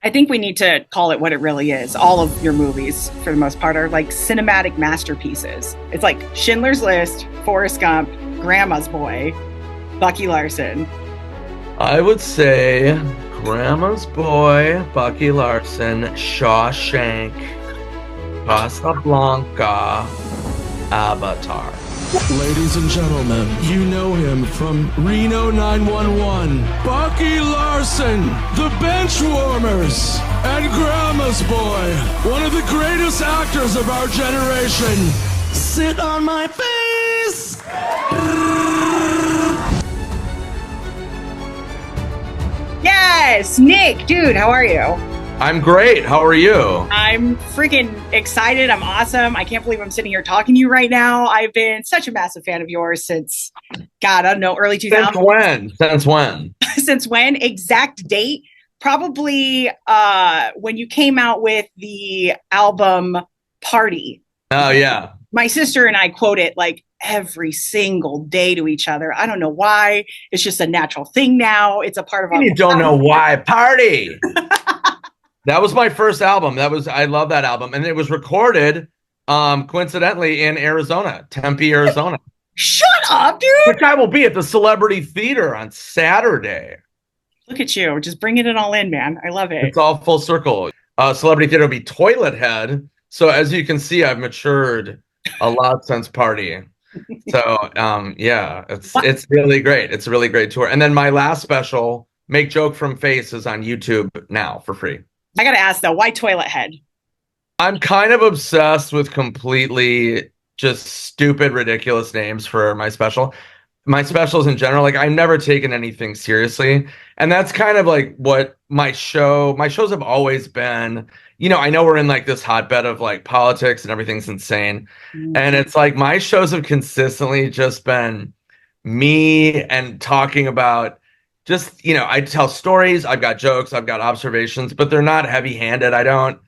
I think we need to call it what it really is. All of your movies, for the most part, are like cinematic masterpieces. It's like Schindler's List, Forrest Gump, Grandma's Boy, Bucky Larson. I would say Grandma's Boy, Bucky Larson, Shawshank, Casablanca, Avatar. Ladies and gentlemen, you know him from Reno 911, Bucky Larson, The Benchwarmers, and Grandma's Boy, one of the greatest actors of our generation. Sit on my face! Yes, Nick, dude, how are you? I'm great. How are you? I'm freaking excited. I'm awesome. I can't believe I'm sitting here talking to you right now. I've been such a massive fan of yours since, God, I don't know, early 2000s. Since when? Since when? Since when? Exact date? Probably when you came out with the album Party. Oh, yeah. My sister and I quote it like every single day to each other. I don't know why. It's just a natural thing now. It's a part of our. You don't know why. Party. That was my first album. I love that album. And it was recorded coincidentally in Arizona, Tempe, Arizona. Shut up, dude. Which I will be at the Celebrity Theater on Saturday. Look at you, just bringing it all in, man. I love it. It's all full circle. Celebrity Theater will be Toilet Head. So as you can see, I've matured a lot since Party. So yeah, it's really great. It's a really great tour. And then my last special, Make Joke from Face, is on YouTube now for free. I gotta ask though, why Toilet Head? I'm kind of obsessed with completely just stupid, ridiculous names for my special. My specials in general, like I've never taken anything seriously. And that's kind of like what my shows have always been. You know, I know we're in like this hotbed of like politics and everything's insane. And it's like my shows have consistently just been me and talking about just, you know, I tell stories, I've got jokes, I've got observations, but they're not heavy-handed. I don't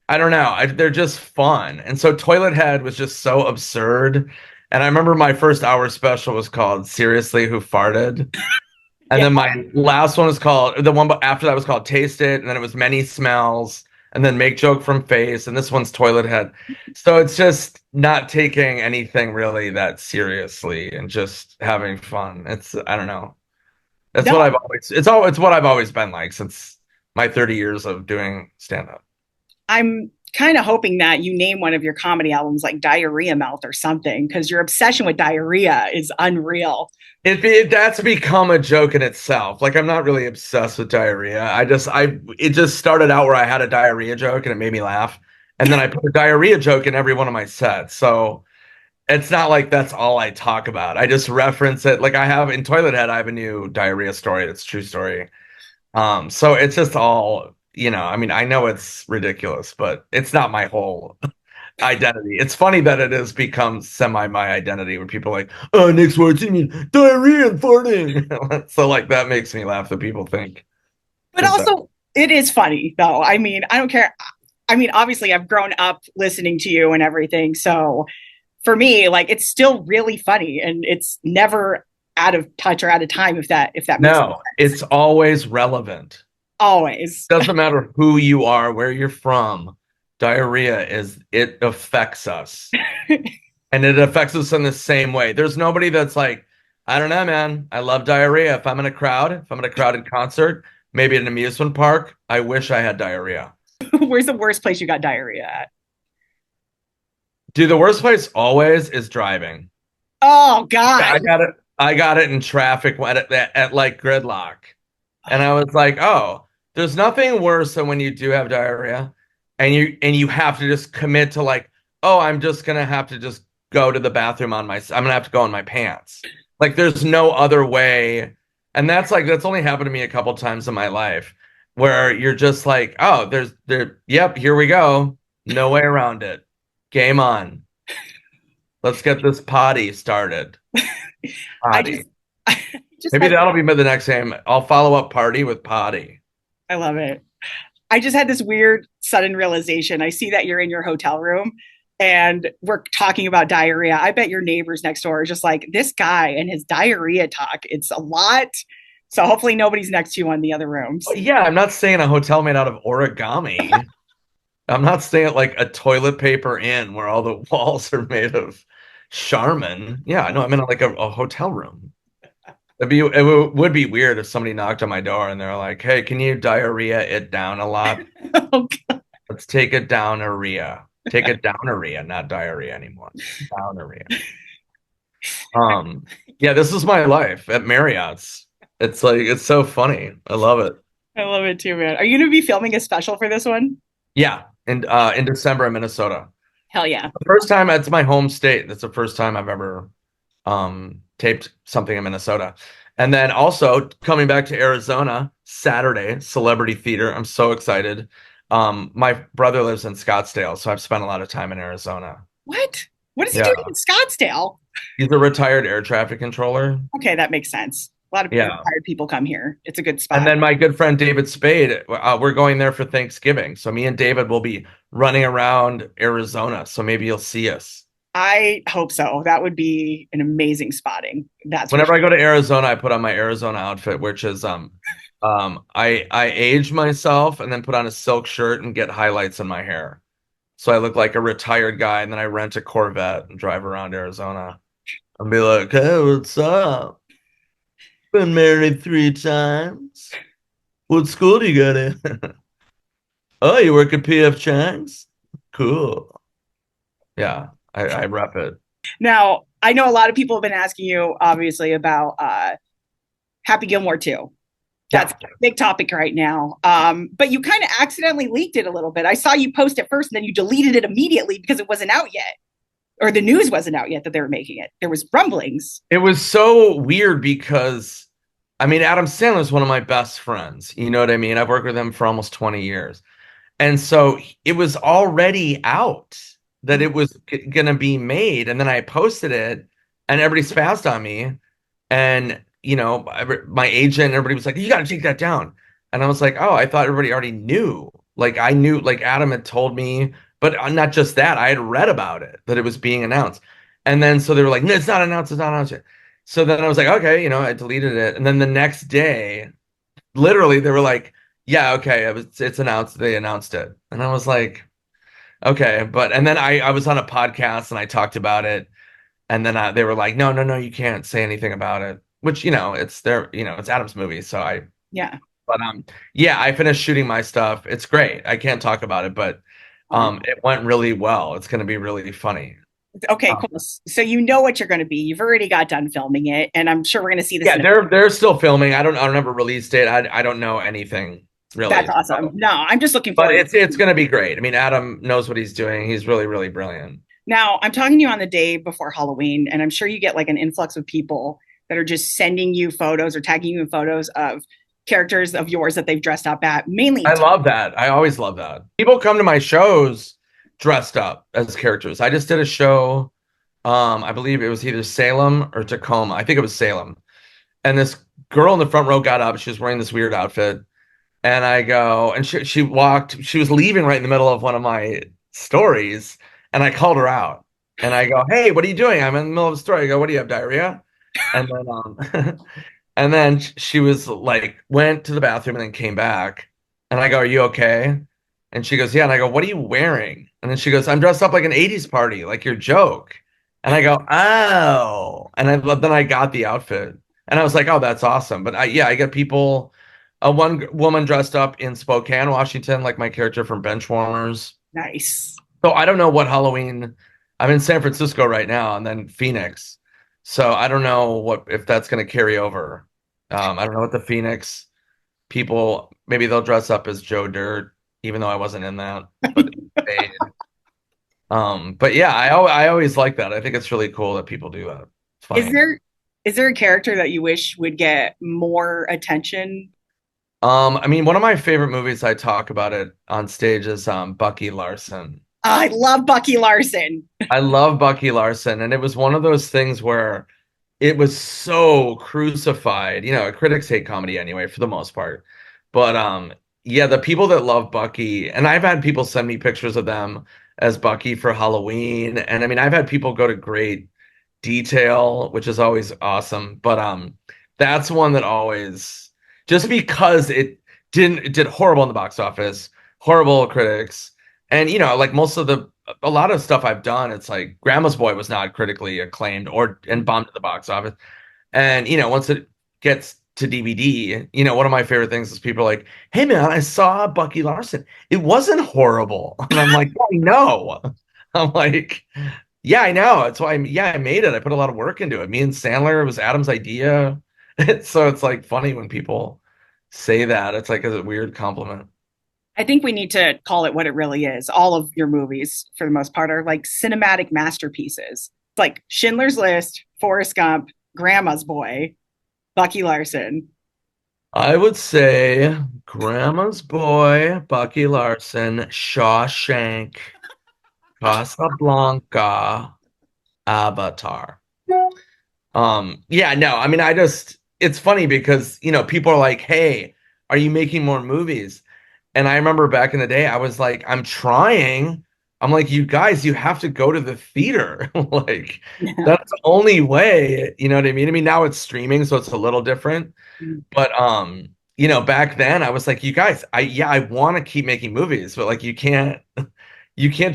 know. They're just fun. And so Toilet Head was just so absurd. And I remember my first hour special was called Seriously, Who Farted? And then my last one was called, the one after that was called Taste It. And then it was Many Smells. And then Make Joke from Face. And this one's Toilet Head. So it's just not taking anything really that seriously and just having fun. I don't know. That's what I've always, it's what I've always been like since my 30 years of doing stand-up. I'm kind of hoping that you name one of your comedy albums like Diarrhea Melt or something, because your obsession with diarrhea is unreal. That's become a joke in itself. Like I'm not really obsessed with diarrhea. It just started out where I had a diarrhea joke and it made me laugh. And then I put a diarrhea joke in every one of my sets. So it's not like that's all I talk about. I just reference it. Like I have in Toilet Head, I have a new diarrhea story. That's a true story. So it's just all, you know, I mean, I know it's ridiculous, but it's not my whole identity. It's funny that it has become semi my identity when people are like, oh, Nick Swardson, you mean diarrhea and farting. So like that makes me laugh that people think. But also it is funny though. I mean, I don't care. I mean, obviously I've grown up listening to you and everything. So for me, like it's still really funny and it's never out of touch or out of time if that makes sense. No, it's always relevant. Always. Doesn't matter who you are, where you're from. Diarrhea it affects us. And it affects us in the same way. There's nobody that's like, I don't know, man. I love diarrhea. If I'm in a crowded concert, maybe at an amusement park, I wish I had diarrhea. Where's the worst place you got diarrhea at? Dude, the worst place always is driving. Oh God. I got it in traffic at like gridlock. And I was like, oh, there's nothing worse than when you do have diarrhea and you have to just commit to like, oh, I'm just gonna have to just go to the bathroom I'm gonna have to go in my pants. Like there's no other way. And that's only happened to me a couple times in my life where you're just like, oh, yep, here we go. No way around it. Game on. Let's get this potty started. Potty. Maybe that'll be the next name. I'll follow up Party with Potty. I love it. I just had this weird sudden realization. I see that you're in your hotel room and we're talking about diarrhea. I bet your neighbors next door are just like, this guy and his diarrhea talk. It's a lot. So hopefully nobody's next to you in the other rooms. Yeah, I'm not staying in a hotel made out of origami. I'm not staying at like a toilet paper inn where all the walls are made of Charmin. Yeah, no, I'm in like a hotel room. Would be weird if somebody knocked on my door and they're like, "Hey, can you diarrhea it down a lot? Oh, Let's take it downeria. Take it downeria, not diarrhea anymore. Downeria." Yeah, this is my life at Marriott's. It's like it's so funny. I love it. I love it too, man. Are you going to be filming a special for this one? Yeah, in December in Minnesota. Hell yeah. The first time, it's my home state. That's the first time I've ever taped something in Minnesota. And then also coming back to Arizona Saturday, Celebrity Theater. I'm so excited. My brother lives in Scottsdale, so I've spent a lot of time in Arizona. What? What is he Yeah. doing in Scottsdale? He's a retired air traffic controller. Okay, that makes sense. A lot of Yeah. retired people come here. It's a good spot. And then my good friend David Spade, we're going there for Thanksgiving. So me and David will be running around Arizona. So maybe you'll see us. I hope so. That would be an amazing spotting. That's Whenever for I go to Arizona, I put on my Arizona outfit, which is I age myself and then put on a silk shirt and get highlights in my hair. So I look like a retired guy, and then I rent a Corvette and drive around Arizona and be like, "Hey, what's up? Been married 3 times. What school do you go to?" "Oh, you work at PF Chang's? Cool." Yeah, I rep it. Now, I know a lot of people have been asking you, obviously, about Happy Gilmore 2. That's a big topic right now. But you kind of accidentally leaked it a little bit. I saw you post it first, and then you deleted it immediately because it wasn't out yet. Or the news wasn't out yet that they were making it. There was rumblings. It was so weird because, I mean, Adam Sandler is one of my best friends. You know what I mean? I've worked with him for almost 20 years. And so it was already out that it was going to be made. And then I posted it, and everybody spazzed on me. And, you know, my agent and everybody was like, "You got to take that down." And I was like, "Oh, I thought everybody already knew." Like I knew, like Adam had told me, but not just that, I had read about it, that it was being announced. And then so they were like, "No, it's not announced, it's not announced yet." So then I was like, okay, you know, I deleted it. And then the next day, literally, they were like, "Yeah, okay, it's announced." They announced it. And I was like, okay. And then I was on a podcast and I talked about it. And then they were like, no, you can't say anything about it. Which, you know, it's it's Adam's movie. So Yeah. But yeah, I finished shooting my stuff. It's great. I can't talk about it, but it went really well. It's going to be really funny. Okay, cool. So you know what you're going to be. You've already got done filming it, and I'm sure we're going to see this. Yeah, they're still filming. I don't have a release date. I don't know anything really. That's awesome. No, I'm just looking forward. But it's going to be great. I mean, Adam knows what he's doing. He's really, really brilliant. Now, I'm talking to you on the day before Halloween, and I'm sure you get like an influx of people that are just sending you photos or tagging you in photos of characters of yours that they've dressed up at. Mainly, I love that. I always love that. People come to my shows dressed up as characters. I just did a show. I believe it was either Salem or Tacoma. I think it was Salem. And this girl in the front row got up. She was wearing this weird outfit. And I go, and she was leaving right in the middle of one of my stories. And I called her out. And I go, "Hey, what are you doing?" I'm in the middle of a story. I go, "What do you have, diarrhea?" And then and then she was like, went to the bathroom and then came back. And I go, "Are you okay?" And she goes, "Yeah." And I go, "What are you wearing?" And then she goes, "I'm dressed up like an 80s party, like your joke." And I go, "Oh." And then I got the outfit. And I was like, "Oh, that's awesome." But I get people, one woman dressed up in Spokane, Washington, like my character from Benchwarmers. Nice. So I don't know what Halloween. I'm in San Francisco right now, and then Phoenix. So I don't know if that's going to carry over. I don't know what the Phoenix people. Maybe they'll dress up as Joe Dirt, even though I wasn't in that. But yeah, I always like that. I think it's really cool that people do that. It's funny. Is there a character that you wish would get more attention? I mean, one of my favorite movies, I talk about it on stage, is Bucky Larson. I love Bucky Larson. I love Bucky Larson, and it was one of those things where it was so crucified. You know, critics hate comedy anyway, for the most part. But yeah, the people that love Bucky, and I've had people send me pictures of them as Bucky for Halloween, and I mean, I've had people go to great detail, which is always awesome. But That's one that always, just because it did horrible in the box office, horrible critics, and like a lot of stuff I've done, it's like Grandma's Boy was not critically acclaimed and bombed at the box office. And once it gets to DVD, one of my favorite things is people are like, "Hey man, I saw Bucky Larson. It wasn't horrible." And I'm like, "I know." I'm like, "Yeah, I know. That's why I made it. I put a lot of work into it. Me and Sandler, it was Adam's idea." So it's like funny when people say that. It's like a weird compliment. I think we need to call it what it really is. All of your movies, for the most part, are like cinematic masterpieces. It's like Schindler's List, Forrest Gump, Grandma's Boy, Bucky Larson. I would say Grandma's Boy, Bucky Larson, Shawshank, Casablanca, Avatar. Yeah, no, I mean, it's funny because, people are like, "Hey, are you making more movies?" And I remember back in the day, I was like, "I'm trying." I'm like, "You guys, you have to go to the theater." Like, Yeah. that's the only way, you know what I mean? I mean, now it's streaming, so it's a little different. But back then I was like, "You guys, I want to keep making movies, but like you can't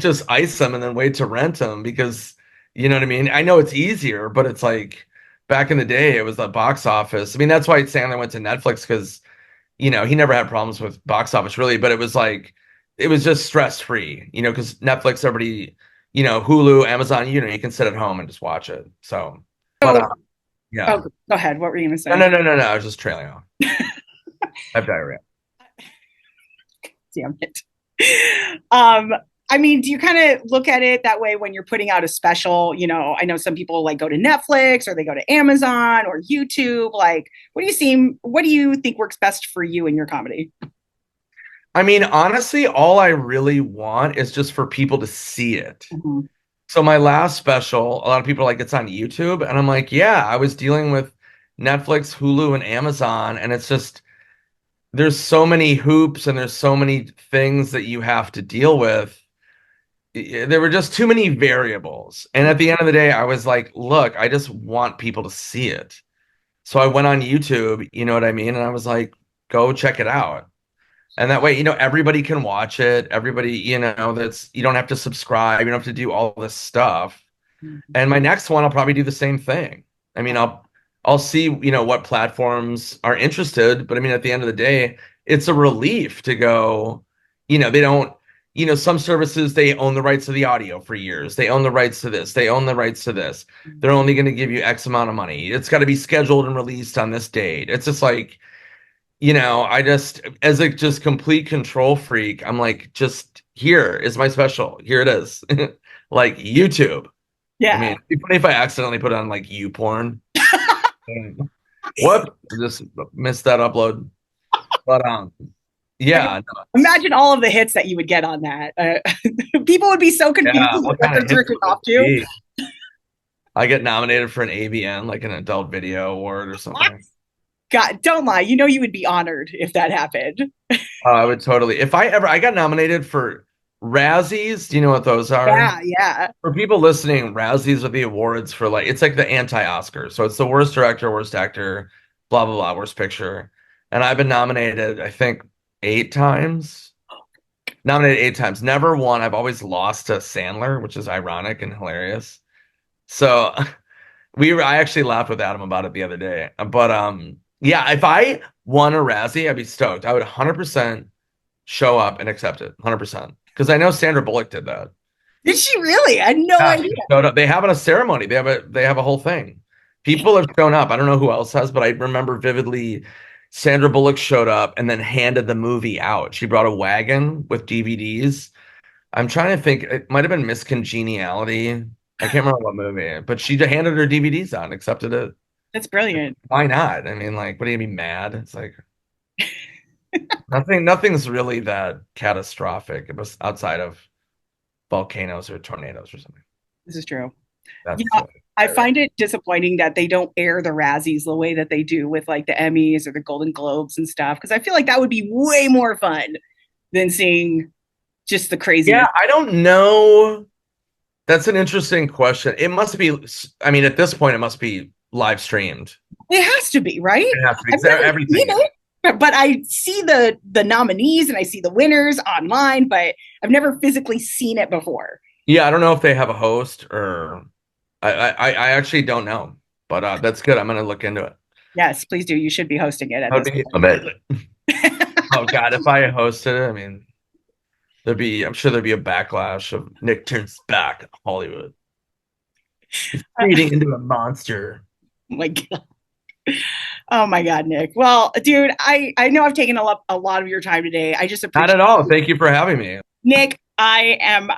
just ice them and then wait to rent them because you know what I mean? I know it's easier, but it's like back in the day, it was the box office. I mean, that's why Sandler went to Netflix because he never had problems with box office really, but it was like it was just stress free, because Netflix, everybody, Hulu, Amazon, you can sit at home and just watch it. So, but Oh, yeah. go ahead. What were you going to say? No. I was just trailing off. I have diarrhea. Damn it. I mean, do you kind of look at it that way when you're putting out a special? I know some people like go to Netflix or they go to Amazon or YouTube. Like, what do you think works best for you in your comedy? I mean, honestly, all I really want is just for people to see it. Mhm. So my last special, a lot of people are like, "It's on YouTube," and I'm like, "Yeah, I was dealing with Netflix, Hulu, and Amazon, and it's just there's so many hoops and there's so many things that you have to deal with. There were just too many variables. And at the end of the day, I was like, look, I just want people to see it. So I went on YouTube, you know what I mean? And I was like, go check it out. And that way, everybody can watch it. Everybody, you don't have to subscribe. You don't have to do all this stuff. And my next one, I'll probably do the same thing. I mean, I'll see, what platforms are interested. But I mean, at the end of the day, it's a relief to go, they don't, some services, they own the rights to the audio for years. They own the rights to this. They own the rights to this. They're only going to give you X amount of money. It's got to be scheduled and released on this date. It's just like, I just, as a just complete control freak, I'm like, just here is my special. Here it is. Like YouTube. Yeah. I mean, it'd be funny if I accidentally put on like you porn. What? I just missed that upload. But yeah. No, Imagine all of the hits that you would get on that. People would be so confused yeah, what what kind they're of hits jerking would off it to. be? I get nominated for an AVN, like an adult video award or something. God, don't lie. You would be honored if that happened. I would totally. If I got nominated for Razzies. Do you know what those are? Yeah, yeah. For people listening, Razzies are the awards for like it's like the anti-Oscar. So it's the worst director, worst actor, blah blah blah, worst picture. And I've been nominated, I think, 8 times. Nominated 8 times, never won. I've always lost to Sandler, which is ironic and hilarious. So I actually laughed with Adam about it the other day. But yeah, if I won a Razzie, I'd be stoked. I would 100% show up and accept it, 100%. Because I know Sandra Bullock did that. Did she really? I had no Yeah, idea. she showed up. They have a ceremony. They have a whole thing. People have shown up. I don't know who else has, but I remember vividly Sandra Bullock showed up and then handed the movie out. She brought a wagon with DVDs. I'm trying to think. It might have been Miss Congeniality. I can't remember what movie, but she handed her DVDs out and accepted it. That's brilliant. Why not? I mean, like, what are you gonna be mad? It's like nothing's really that catastrophic. It was outside of volcanoes or tornadoes or something. This is true. That's I find it disappointing that they don't air the Razzies the way that they do with like the Emmys or the Golden Globes and stuff. Because I feel like that would be way more fun than seeing just the craziness. Yeah, I don't know. That's an interesting question. It must be, I mean, at this point, it must be live streamed. It has to be, right? It has to be. I've never Everything. seen it, but I see the nominees and I see the winners online, but I've never physically seen it before. Yeah, I don't know if they have a host or I actually don't know, but that's good. I'm gonna look into it. Yes, please do. You should be hosting it at That would this be point. oh God, if I hosted it, I mean, I'm sure there'd be a backlash of Nick turns back in Hollywood. He's feeding into a monster. Oh my God. Oh my God, Nick. Well, dude, I know I've taken a lot of your time today. I just Not appreciate at all. Thank you for having me. Nick, I am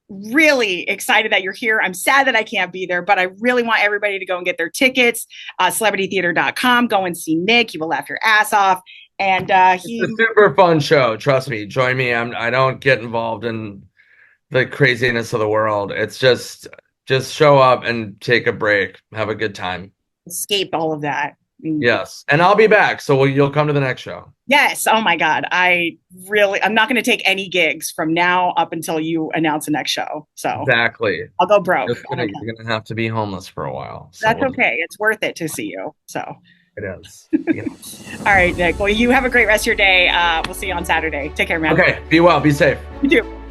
really excited that you're here. I'm sad that I can't be there, but I really want everybody to go and get their tickets. Celebritytheater.com. Go and see Nick. You will laugh your ass off. And It's a super fun show. Trust me. Join me. I don't get involved in the craziness of the world. It's just show up and take a break. Have a good time. escape all of that. Yes. And I'll be back. So you'll come to the next show. Yes. Oh my God. I'm not going to take any gigs from now up until you announce the next show. So Exactly. I'll go broke. You're going to have to be homeless for a while. So That's okay. It's worth it to see you. So it is. All right, Nick. Well, you have a great rest of your day. We'll see you on Saturday. Take care, man. Okay. Be well. Be safe. You too.